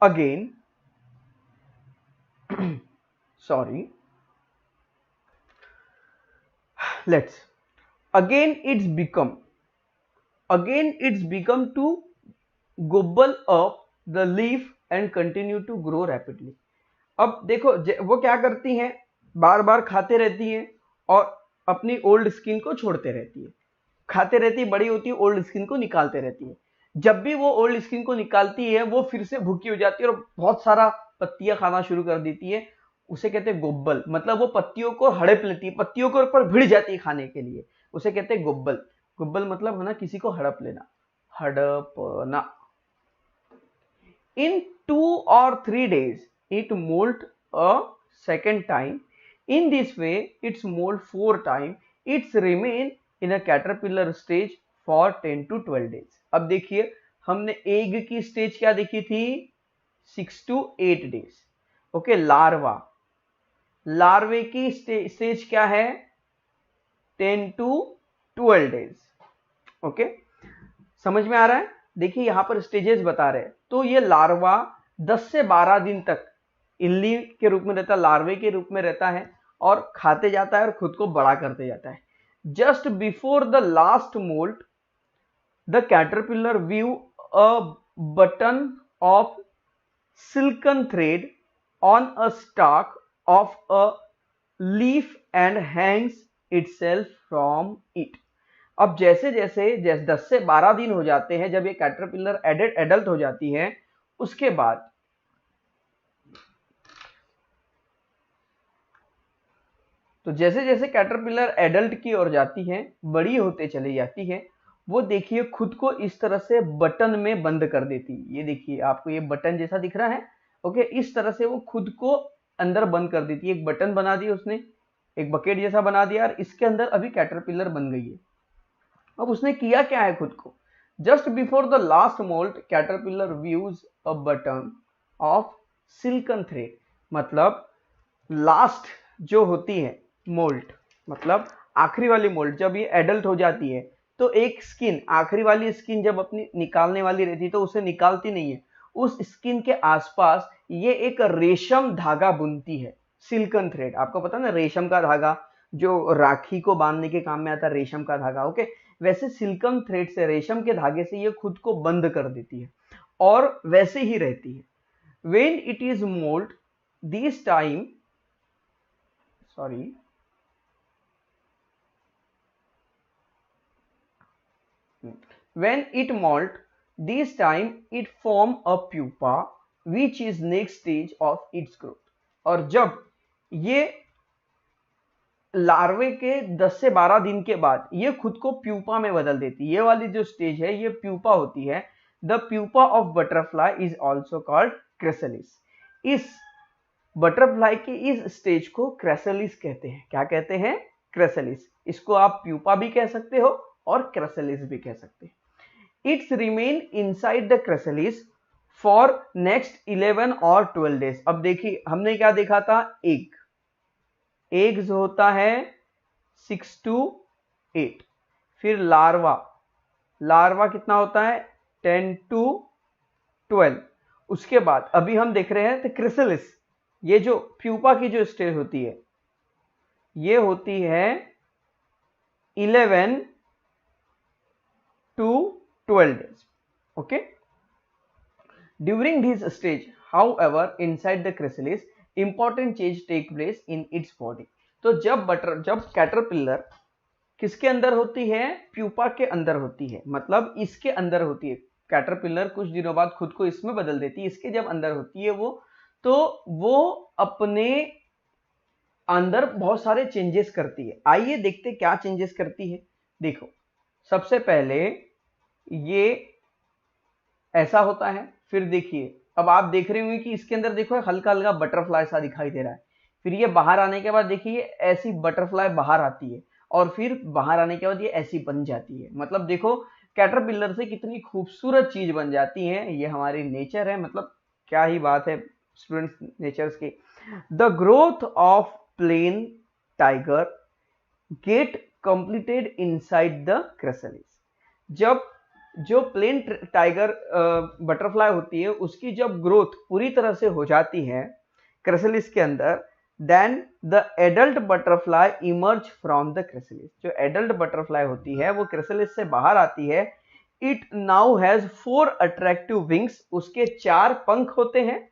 again sorry, let's again it's become to gobble up the leaf and continue to grow rapidly. अब देखो वो क्या करती हैं, बार बार खाते रहती हैं और अपनी ओल्ड स्किन को छोड़ते रहती है, खाते रहती है, बड़ी होती है, ओल्ड स्किन को निकालते रहती है। जब भी वो ओल्ड स्किन को निकालती है वो फिर से भूखी हो जाती है और बहुत सारा पत्तियां खाना शुरू कर देती है। उसे कहते हैं गोब्बल, मतलब वो पत्तियों को हड़प लेती है, पत्तियों के ऊपर भिड़ जाती है खाने के लिए, उसे कहते हैं गोब्बल। गोब्बल मतलब है ना किसी को हड़प लेना, हड़पना। In 2 or 3 days it molt a second time. In this way it's molt 4 times. It's remain in a caterpillar stage for 10 to 12 days. अब देखिए हमने एग की स्टेज क्या देखी थी, 6 to 8 days. ओके, लार्वे की स्टेज क्या है, 10 to 12 days. ओके, समझ में आ रहा है। देखिए यहां पर स्टेजेस बता रहे हैं। तो ये लार्वा 10 से 12 दिन तक इल्ली के रूप में रहता है, लार्वे के रूप में रहता है और खाते जाता है और खुद को बड़ा करते जाता है। Just before the last moult the caterpillar view a button of silken thread on a stock of a leaf and Hanks itself from it. अब जैसे जैसे 10 से 12 दिन हो जाते हैं जब ये कैटरपिलर एडल्ट हो जाती है, उसके बाद तो जैसे जैसे कैटरपिलर एडल्ट की ओर जाती है, बड़ी होते चली जाती है, वो देखिए खुद को इस तरह से बटन में बंद कर देती है। ये देखिए आपको ये बटन जैसा दिख रहा है, ओके। इस तरह से वो खुद को अंदर बंद कर देती है। एक बटन बना दिया उसने, एक बकेट जैसा बना दिया और इसके अंदर अभी कैटरपिलर बन गई है। अब उसने किया क्या है खुद को, just before the last moult caterpillar views a button of silken thread. मतलब लास्ट जो होती है मोल्ट, मतलब आखिरी वाली मोल्ट, जब ये एडल्ट हो जाती है तो एक स्किन, आखिरी वाली स्किन जब अपनी निकालने वाली रहती है तो उसे निकालती नहीं है, उस स्किन के आसपास ये एक रेशम धागा बुनती है, सिल्कन थ्रेड। आपको पता है ना, रेशम का धागा जो राखी को बांधने के काम में आता है, रेशम का धागा, ओके। वैसे सिल्कन थ्रेड से, रेशम के धागे से ये खुद को बंद कर देती है और वैसे ही रहती है। When it is molt, this time, sorry, when it molt, this time it form a pupa, which is next stage of its growth. और जब ये लार्वे के 10 से 12 दिन के बाद ये खुद को प्यूपा में बदल देती है, ये वाली जो स्टेज है ये प्यूपा होती है। The pupa of butterfly is also called chrysalis. इस बटरफ्लाई की इस स्टेज को क्रेसेलिस कहते हैं। क्या कहते हैं? क्रेसेलिस। इसको आप प्यूपा भी कह सकते हो और क्रेसेलिस भी कह सकते हैं। It's remain inside the chrysalis for next 11 और 12 डेज। अब देखिए हमने क्या देखा था, एग्स होता है 6 to 8, फिर लार्वा कितना होता है 10 to 12। उसके बाद अभी हम देख रहे हैं तो क्रिसलिस, ये जो प्यूपा की जो स्टेज होती है ये होती है 11 to 12 days, okay. During this stage, however, inside the chrysalis, important change take place in its body. तो जब कैटरपिलर किसके अंदर होती है? प्यूपा के अंदर होती है, मतलब इसके अंदर होती है। कैटरपिलर कुछ दिनों बाद खुद को इसमें बदल देती है। इसके जब अंदर होती है वो अपने अंदर बहुत सारे चेंजेस करती है। आइए देखते क्या चेंजेस करती है। देखो, सबसे पहले ये ऐसा होता है, फिर देखिए अब आप देख रहे होंगे कि इसके अंदर देखो हल्का हल्का बटरफ्लाई सा दिखाई दे रहा है। फिर ये बाहर आने के बाद देखिए ऐसी बटरफ्लाई बाहर आती है और फिर बाहर आने के बाद ये ऐसी बन जाती है। मतलब देखो कैटरपिलर से कितनी खूबसूरत चीज बन जाती है। ये हमारी नेचर है, मतलब क्या ही बात है स्टूडेंट्स नेचर्स की। The growth of plain tiger get completed inside the chrysalis. जब जो प्लेन टाइगर बटरफ्लाई होती है उसकी जब ग्रोथ पूरी तरह से हो जाती है क्रेसेलिस के अंदर, then the adult butterfly emerge from the chrysalis. जो एडल्ट बटरफ्लाई होती है वो क्रेसेलिस से बाहर आती है। It now has 4 attractive wings. उसके 4 पंख होते हैं,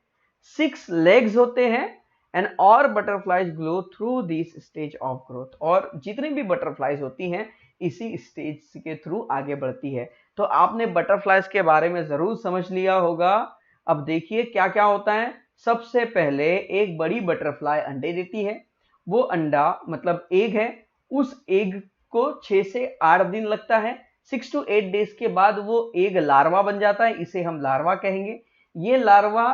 6 लेग्स होते हैं, एंड और butterflies grow through this stage of growth. और जितनी भी बटरफ्लाइज होती हैं इसी स्टेज के थ्रू आगे बढ़ती है। तो आपने बटरफ्लाइज के बारे में जरूर समझ लिया होगा। अब देखिए क्या क्या होता है। सबसे पहले एक बड़ी बटरफ्लाई अंडे देती है। वो अंडा मतलब एग है, उस एग को 6 से 8 दिन लगता है। 6 to 8 डेज के बाद वो एग लार्वा बन जाता है, इसे हम लार्वा कहेंगे। ये लार्वा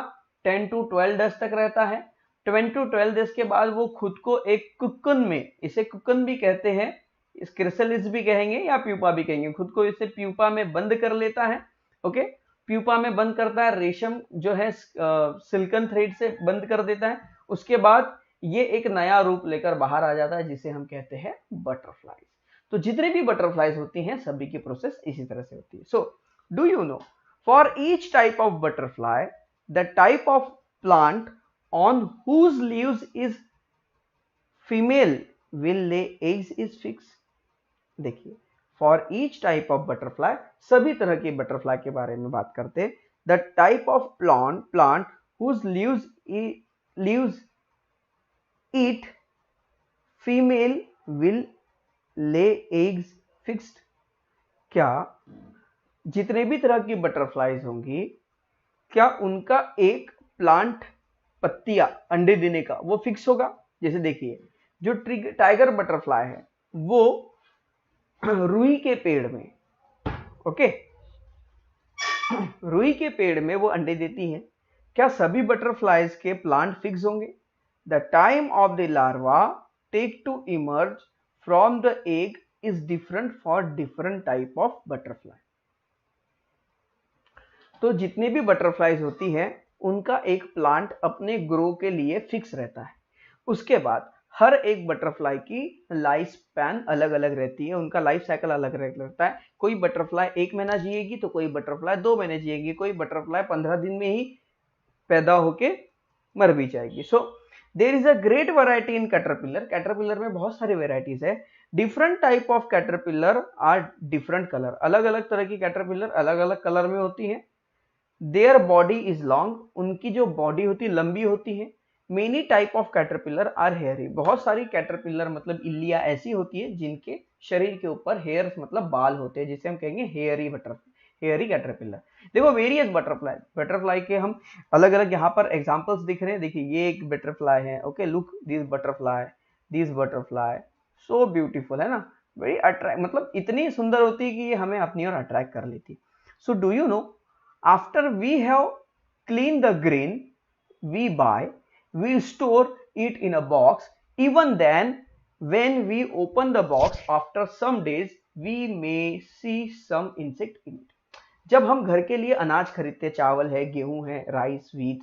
10 to 12 डेज तक रहता है। 10 to 12 डेज के बाद वो खुद को एक कुक्कन में, इसे कुक्कन भी कहते हैं, इस क्रिसलिस भी कहेंगे या प्यूपा भी कहेंगे, खुद को इसे प्यूपा में बंद कर लेता है। ओके, प्यूपा में बंद करता है, रेशम जो है सिल्कन थ्रेड से बंद कर देता है। उसके बाद ये एक नया रूप लेकर बाहर आ जाता है जिसे हम कहते हैं बटरफ्लाइज। तो जितने भी बटरफ्लाइज होती हैं सभी की प्रोसेस इसी तरह से होती है। So do you know, for each type of butterfly the type of plant on whose leaves is female will lay eggs is fix. देखिए, for each type of butterfly, सभी तरह के बटरफ्लाई के बारे में बात करते हैं। The type of plant whose leaves eat female will lay eggs fixed? क्या जितने भी तरह की बटरफ्लाईज होंगी, क्या उनका एक प्लांट पत्तियां अंडे देने का वो फिक्स होगा? जैसे देखिए, जो टाइगर बटरफ्लाई है वो रुई के पेड़ में, ओके, रुई के पेड़ में वो अंडे देती हैं। क्या सभी बटरफ्लाईज के प्लांट फिक्स होंगे? The time of the larva take to emerge from the egg is different for different type of butterfly. तो जितनी भी बटरफ्लाईज होती हैं उनका एक प्लांट अपने ग्रो के लिए फिक्स रहता है। उसके बाद हर एक बटरफ्लाई की लाइफ स्पैन अलग अलग रहती है, उनका लाइफ साइकिल अलग अलग रहता है। कोई बटरफ्लाई 1 महीना जिएगी तो कोई बटरफ्लाई 2 महीने जिएगी, कोई बटरफ्लाई 15 दिन में ही पैदा होके मर भी जाएगी। So there is a great variety in caterpillar. Caterpillar में बहुत सारी वेराइटीज है। Different type of caterpillar are different colour. अलग अलग तरह की कैटरपिलर अलग अलग कलर में होती है। देयर बॉडी इज लॉन्ग, उनकी जो बॉडी होती है लंबी होती है। Many type of caterpillar are hairy, बहुत सारी कैटरपिलर मतलब इल्लियां ऐसी होती है जिनके शरीर के ऊपर हेयर्स मतलब बाल होते हैं, जिसे हम कहेंगे हेयरी हेयरी कैटरपिलर। देखो वेरियस बटरफ्लाई, बटरफ्लाई के हम अलग अलग यहाँ पर एग्जांपल्स दिख रहे हैं। देखिए ये एक बटरफ्लाई है, okay, look this butterfly so beautiful, है ना, वेरी अट्रैक्ट, मतलब इतनी सुंदर होती है कि ये हमें अपनी ओर अट्रैक्ट कर लेती। सो do you no, after we have cleaned the grain we buy, we store it in a box. Even then, when we open the box after some days, we may see some insect in it. जब हम घर के लिए अनाज खरीदते, चावल है, गेहूं है, राइस, व्हीट,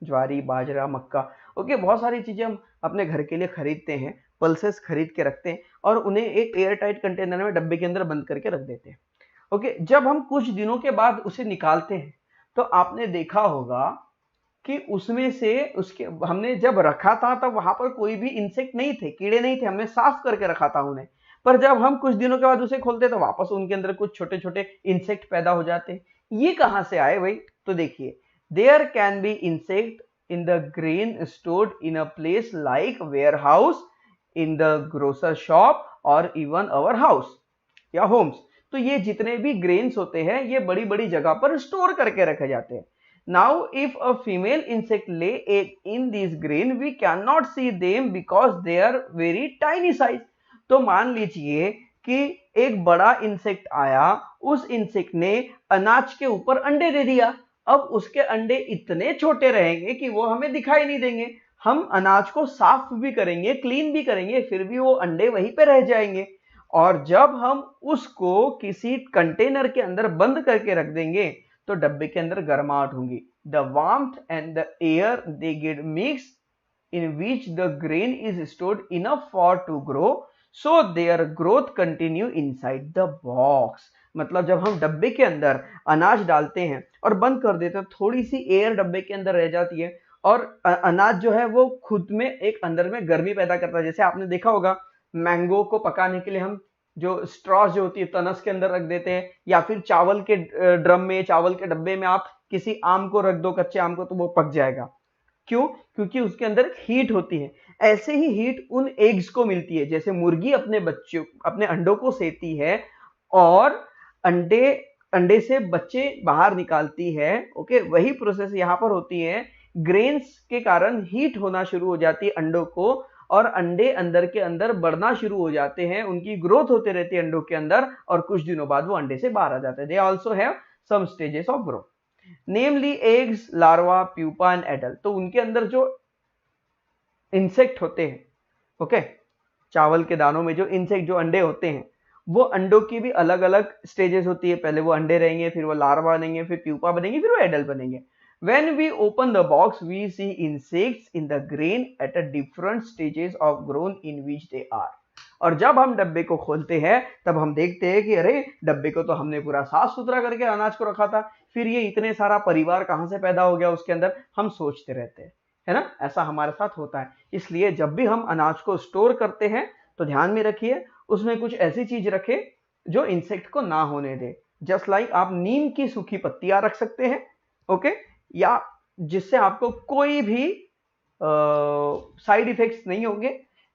ज्वारी, बाजरा, मक्का, ओके, बहुत सारी चीजें हम अपने घर के लिए खरीदते हैं, पल्सेस खरीद के रखते हैं और उन्हें एक एयर टाइट कंटेनर में डब्बे के अंदर बंद करके रख देते हैं। ओके, जब हम कुछ दिनों के बाद उसे निकालते हैं तो आपने देखा होगा कि उसमें से उसके हमने जब रखा था तब वहां पर कोई भी इंसेक्ट नहीं थे, कीड़े नहीं थे, हमने साफ करके रखा था उन्हें। पर जब हम कुछ दिनों के बाद उसे खोलते तो वापस उनके अंदर कुछ छोटे छोटे इंसेक्ट पैदा हो जाते। ये कहां से आए भाई? तो देखिए, there can be insect in the grain stored in a place like warehouse, in the grocer shop और इवन अवर हाउस या होम्स। तो ये जितने भी ग्रेन्स होते हैं ये बड़ी बड़ी जगह पर स्टोर करके रखे जाते हैं। Now if a female insect lay egg in this grain we can not see them because they are very tiny size. तो मान लीजिए कि एक बड़ा इंसेक्ट आया, उस इंसेक्ट ने अनाज के ऊपर अंडे दे दिया। अब उसके अंडे इतने छोटे रहेंगे कि वो हमें दिखाई नहीं देंगे। हम अनाज को साफ भी करेंगे, क्लीन भी करेंगे, फिर भी वो अंडे वहीं पे रह जाएंगे। और जब हम उसको किसी कंटेनर के अंदर बंद करके रख देंगे तो डब्बे के अंदर गर्माहट होगी। The warmth and the air they get mix in which the grain is stored enough for to grow, so there growth continue inside the box. मतलब जब हम डब्बे के अंदर अनाज डालते हैं और बंद कर देते हैं, थोड़ी सी एयर डब्बे के अंदर रह जाती है और अनाज जो है वो खुद में एक अंदर में गर्मी पैदा करता है। जैसे आपने देखा होगा, मैंगो को पकाने के लिए हम जो स्ट्रॉ जो होती है तनस के अंदर रख देते हैं, या फिर चावल के ड्रम में, चावल के डब्बे में आप किसी आम को रख दो, कच्चे आम को, तो वो पक जाएगा। क्यों? क्योंकि उसके अंदर हीट होती है। ऐसे ही हीट उन एग्स को मिलती है। जैसे मुर्गी अपने बच्चों, अपने अंडों को सेती है और अंडे से बच्चे बाहर निकालती है, ओके, वही प्रोसेस यहाँ पर होती है। ग्रेन्स के कारण हीट होना शुरू हो जाती है अंडों को और अंडे अंदर के अंदर बढ़ना शुरू हो जाते हैं, उनकी ग्रोथ होते रहती है अंडों के अंदर और कुछ दिनों बाद वो अंडे से बाहर आ जाते हैं। They also have some stages of growth, namely eggs, larva, pupa and adult. तो उनके अंदर जो इंसेक्ट होते हैं, ओके, चावल के दानों में जो इंसेक्ट, जो अंडे होते हैं, वो अंडों की भी अलग अलग स्टेजेस होती है। पहले वो अंडे रहेंगे, फिर वो लार्वा बनेंगे, फिर प्यूपा बनेंगे, फिर वो एडल्ट बनेंगे। When we open the box, we see insects in the grain at a different stages of growth in which they are. और जब हम डब्बे को खोलते हैं तब हम देखते हैं कि अरे डब्बे को तो हमने पूरा साफ सुथरा करके अनाज को रखा था, फिर ये इतने सारा परिवार कहाँ से पैदा हो गया उसके अंदर, हम सोचते रहते हैं, है ना। ऐसा हमारे साथ होता है। इसलिए जब भी हम अनाज को स्टोर करते हैं तो ध्यान में रखिए उसमें कुछ ऐसी चीज रखें जो इंसेक्ट को ना होने दे। जस्ट लाइक आप नीम की सूखी पत्तियां रख सकते हैं, ओके, या जिससे आपको कोई भी साइड इफेक्ट्स नहीं होंगे।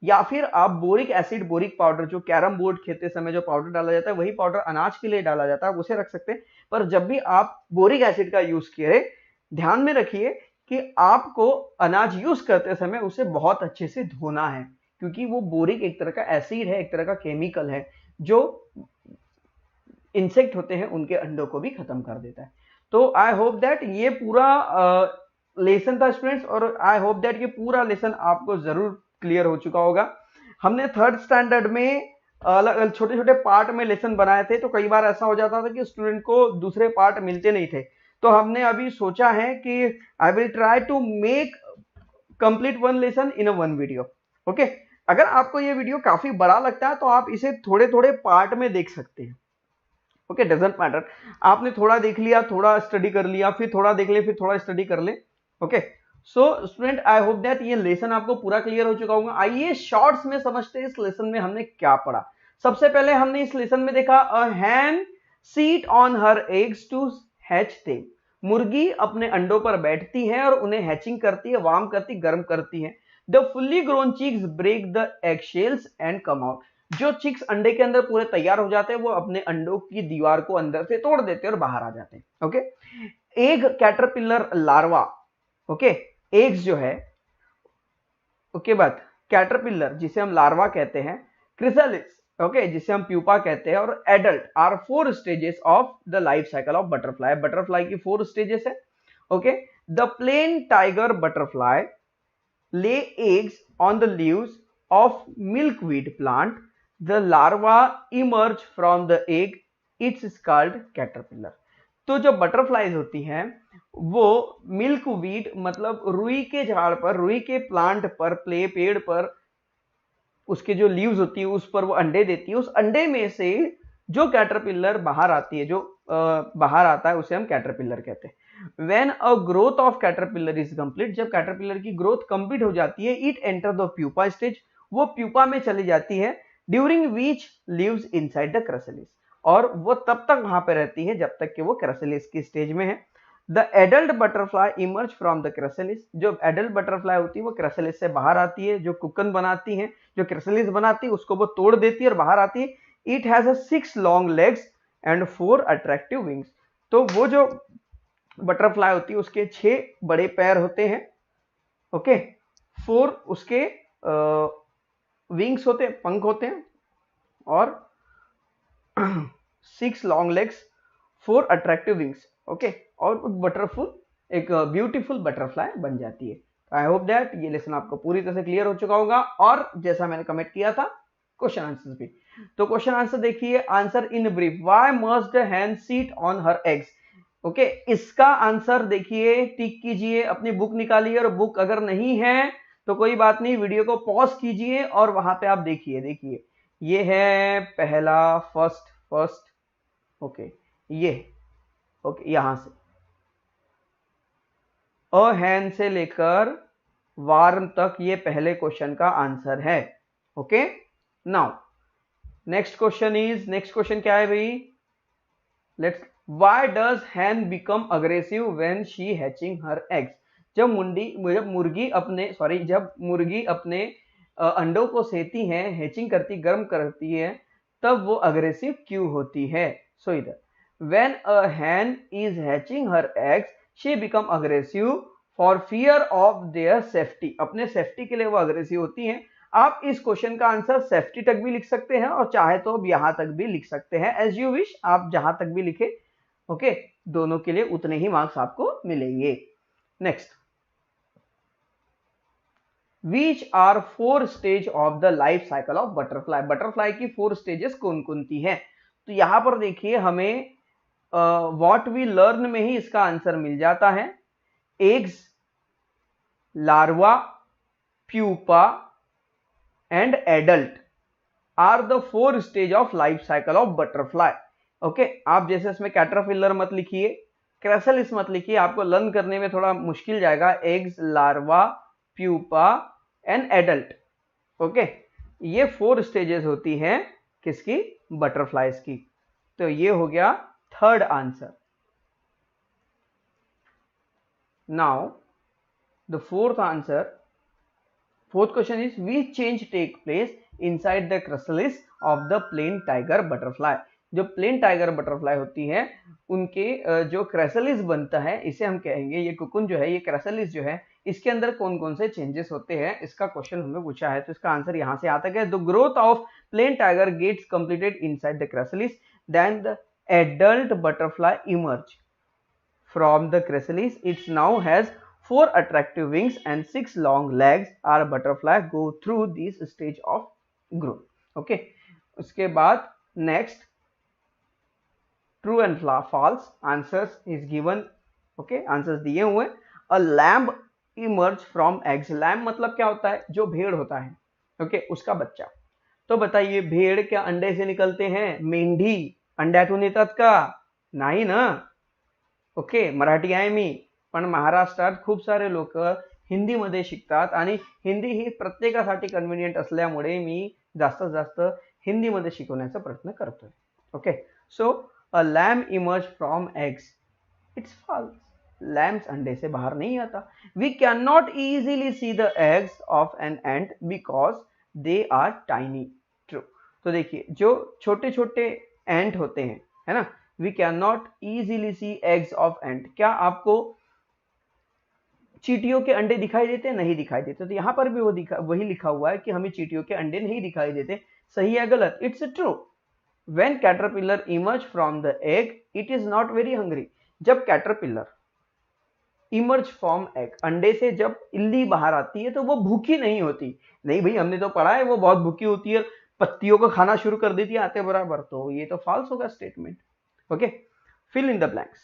या फिर आप बोरिक एसिड, बोरिक पाउडर, जो कैरम बोर्ड खेलते समय जो पाउडर डाला जाता है वही पाउडर अनाज के लिए डाला जाता है, उसे रख सकते हैं। पर जब भी आप बोरिक एसिड का यूज करें, ध्यान में रखिए कि आपको अनाज यूज करते समय उसे बहुत अच्छे से धोना है, क्योंकि वो बोरिक एक तरह का एसिड है, एक तरह का केमिकल है जो इंसेक्ट होते हैं उनके अंडों को भी खत्म कर देता है। तो आई होप दैट ये पूरा लेसन था स्टूडेंट्स, और आई होप दैट ये पूरा लेसन आपको जरूर क्लियर हो चुका होगा। हमने थर्ड स्टैंडर्ड में अलग अलग छोटे छोटे पार्ट में लेसन बनाए थे, तो कई बार ऐसा हो जाता था कि स्टूडेंट को दूसरे पार्ट मिलते नहीं थे। तो हमने अभी सोचा है कि I will try to make complete one lesson in a one video. Okay, अगर आपको ये वीडियो काफी बड़ा लगता है तो आप इसे थोड़े थोड़े पार्ट में देख सकते हैं। ओके, डजंट मैटर, आपने थोड़ा देख लिया, थोड़ा स्टडी कर लिया, फिर थोड़ा देख ले, फिर थोड़ा स्टडी कर ले। Okay, so student I hope that ये लेसन आपको पूरा क्लियर हो चुका होगा। आइए शॉर्ट्स में समझते हैं इस लेसन में हमने क्या पढ़ा। सबसे पहले हमने इस लेसन में देखा a hen sit on her eggs to hatch them. मुर्गी अपने अंडों पर बैठती है और उन्हें हैचिंग करती है, वार्म करती, गर्म करती है। The fully grown chicks break the egg shells and come out. जो चिक्स अंडे के अंदर पूरे तैयार हो जाते हैं वो अपने अंडों की दीवार को अंदर से तोड़ देते हैं और बाहर आ जाते हैं। Okay, egg caterpillar larva, okay, eggs जो है, ओके, बात कैटरपिलर जिसे हम लार्वा कहते हैं, क्रिसालिस, ओके, जिसे हम प्यूपा कहते हैं, और adult are 4 stages of the life cycle of butterfly. Butterfly की 4 स्टेजेस है। Okay, the plain tiger butterfly lay eggs on the leaves of milkweed plant. The larva emerge from the egg. It's called caterpillar. तो जो butterflies होती हैं वो milkweed मतलब रुई के झाड़ पर, रुई के प्लांट पर, पेड़ पर उसके जो लीव्स होती है उस पर वो अंडे देती है। उस अंडे में से जो कैटरपिलर बाहर आती है, जो बाहर आता है, उसे हम कैटरपिलर कहते हैं। When a growth of caterpillar is complete, जब कैटरपिलर की ग्रोथ कंप्लीट हो जाती है, it enter the pupa stage, वो प्यूपा में चली जाती है। During which lives inside the chrysalis, और वो तब तक वहां पे रहती है जब तक कि वो क्राइसलिस की स्टेज में है। The adult butterfly emerge from the chrysalis, जो एडल्ट बटरफ्लाई होती है वो क्राइसलिस से बाहर आती है, जो कुकन बनाती है, जो क्राइसलिस बनाती है उसको वो तोड़ देती है और बाहर आती है। It has a 6 long legs and 4 attractive wings, तो वो जो बटरफ्लाई होती है उसके 6 बड़े पैर होते हैं, ओके, 4 उसके विंग्स होते हैं, पंख होते हैं, और 6 long legs, 4 attractive wings, okay, और बटरफुल एक ब्यूटीफुल बटरफ्लाई बन जाती है। आई होप दैट ये लेसन आपको पूरी तरह से क्लियर हो चुका होगा। और जैसा मैंने कमेंट किया था क्वेश्चन आंसर भी, तो क्वेश्चन आंसर देखिए, answer in brief, why must the Hahn sit on her eggs. Okay, इसका आंसर देखिए, टिक कीजिए, अपनी बुक निकालिए, और बुक अगर नहीं है तो कोई बात नहीं, वीडियो को पॉज कीजिए और वहां पे आप देखिए ये है पहला फर्स्ट, ओके, ये, ओके, यहां से अ हैन से लेकर वार्म तक ये पहले क्वेश्चन का आंसर है। ओके, नाउ नेक्स्ट क्वेश्चन क्या है भाई, let's, Why does hen become aggressive when she hatching her eggs? जब मुर्गी अपने अंडों को सेती है, हैचिंग करती, गर्म करती है, तब वो अग्रेसिव क्यों होती है। सो इधर, when a hen is hatching her eggs, she become aggressive for fear of their safety. अपने सेफ्टी के लिए वो अग्रेसिव होती हैं। आप इस क्वेश्चन का आंसर सेफ्टी तक भी लिख सकते हैं और चाहे तो अब यहां तक भी लिख सकते हैं, एज यू विश, आप जहां तक भी लिखे, ओके, दोनों के लिए उतने ही मार्क्स आपको मिलेंगे। Next, which are 4 stage of the life cycle of butterfly. Butterfly की 4 स्टेजेस कौन कौन सी हैं, तो यहां पर देखिए हमें व्हाट वी लर्न में ही इसका आंसर मिल जाता है। Eggs, larva, pupa and adult are the 4 stage of life cycle of butterfly. Okay, आप जैसे इसमें कैटरपिलर मत लिखिए, क्राइसलिस मत लिखिए, आपको लर्न करने में थोड़ा मुश्किल जाएगा। Eggs, larva, pupa and adult, okay, ये 4 स्टेजेस होती हैं किसकी, बटरफ्लाइज की। तो ये हो गया third answer. Now the fourth answer, fourth question is which change take place inside the chrysalis of the plain tiger butterfly। जो प्लेन टाइगर बटरफ्लाई होती है उनके जो क्रेसलिस बनता है, इसे हम कहेंगे, ये कुकुन जो है, ये क्रेसलिस जो है, इसके अंदर कौन कौन से चेंजेस होते हैं, इसका क्वेश्चन हमें पूछा है। तो इसका आंसर यहां से आता है, the growth of plain tiger gets completed inside the chrysalis, then the adult butterfly emerge from the chrysalis. It now has 4 attractive wings and 6 long legs. Our butterfly go through this stage of growth. Okay. उसके बाद next true and false answers is given. Okay, answers दिए हुए। A lamb emerge from eggs. lamb मतलब क्या होता है? जो भेड़ होता है, okay, उसका बच्चा। तो बताइए भेड़ क्या अंडे से निकलते हैं? मेंढी अंड्यातून येतात का? नाही ना। ओके, मराठी आहे मी, पण महाराष्ट्रात खूप सारे लोक हिंदीमध्ये शिकतात आणि हिंदी ही प्रत्येकासाठी कन्व्हिनियंट असल्यामुळे मी जास्तीत जास्त हिंदीमध्ये शिकवण्याचा प्रयत्न करतोय। Okay, so a lamb emerge from eggs, it's false. Lambs अंडे से बाहर नहीं आता। We can not easily see the eggs of an ant because they are tiny. True. तो देखिए जो छोटे छोटे एंट होते हैं, है ना, we cannot easily see eggs of ant। क्या आपको चींटियों के अंडे दिखाई देते? नहीं दिखाई देते। तो यहां पर भी वही लिखा हुआ है कि हमें चींटियों के अंडे नहीं दिखाई देते। सही है गलत? It's true. When caterpillar emerge from the egg it is not very hungry. जब कैटरपिलर इमर्ज फ्रॉम एग, अंडे से जब इल्ली बाहर आती है तो वो भूखी नहीं होती। नहीं भाई, हमने तो पढ़ा है वो बहुत भूखी होती है, पत्तियों को खाना शुरू कर देती है आते बराबर। तो ये तो फॉल्स होगा statement. Okay, fill in the blanks.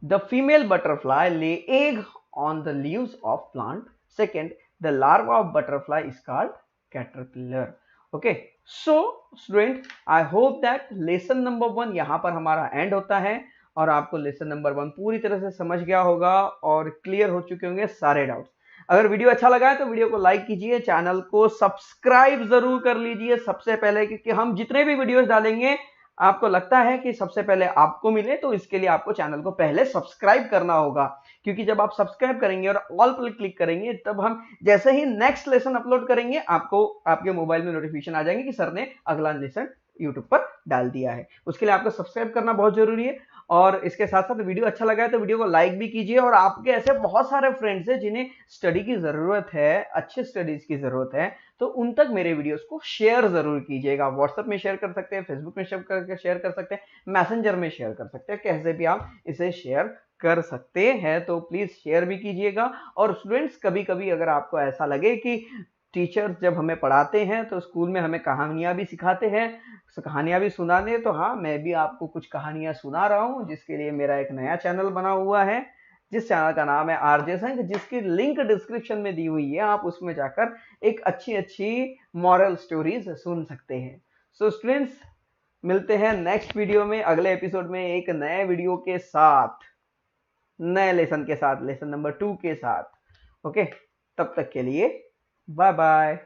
The female butterfly lay egg on the leaves of plant. Second, the larva of butterfly is called caterpillar. Okay, so student, I hope that lesson number 1 यहाँ पर हमारा end होता है और आपको lesson number 1 पूरी तरह से समझ गया होगा और क्लियर हो चुके होंगे सारे डाउट्स। अगर वीडियो अच्छा लगा है तो वीडियो को लाइक कीजिए, चैनल को सब्सक्राइब जरूर कर लीजिए सबसे पहले, क्योंकि हम जितने भी वीडियोस डालेंगे आपको लगता है कि सबसे पहले आपको मिले, तो इसके लिए आपको चैनल को पहले सब्सक्राइब करना होगा। क्योंकि जब आप सब्सक्राइब करेंगे और ऑल पर क्लिक करेंगे, तब हम जैसे ही नेक्स्ट लेसन अपलोड करेंगे आपको आपके मोबाइल में नोटिफिकेशन आ जाएंगे कि सर ने अगला लेसन यूट्यूब पर डाल दिया है। उसके लिए आपको सब्सक्राइब करना बहुत जरूरी है। और इसके साथ साथ वीडियो अच्छा लगा है तो वीडियो को लाइक भी कीजिए। और आपके ऐसे बहुत सारे फ्रेंड्स हैं जिन्हें स्टडी की जरूरत है, अच्छे स्टडीज की जरूरत है, तो उन तक मेरे वीडियोस को शेयर जरूर कीजिएगा। व्हाट्सएप में शेयर कर सकते हैं, फेसबुक में शेयर कर सकते हैं, मैसेंजर में शेयर कर सकते हैं, कैसे भी आप इसे शेयर कर सकते हैं। तो प्लीज शेयर भी कीजिएगा। और स्टूडेंट्स, कभी कभी अगर आपको ऐसा लगे कि टीचर जब हमें पढ़ाते हैं तो स्कूल में हमें कहानियां भी सिखाते हैं, कहानियां भी सुनाने, तो हाँ, मैं भी आपको कुछ कहानियां सुना रहा हूं, जिसके लिए मेरा एक नया चैनल बना हुआ है, जिस चैनल का नाम है आरजे संघ, जिसकी लिंक डिस्क्रिप्शन में दी हुई है। आप उसमें जाकर एक अच्छी अच्छी मॉरल स्टोरीज सुन सकते हैं। सो स्टूडेंट्स, मिलते हैं नेक्स्ट वीडियो में, अगले एपिसोड में एक नए वीडियो के साथ, नए लेसन के साथ, लेसन नंबर 2 के साथ। ओके, तब तक के लिए बाय बाय।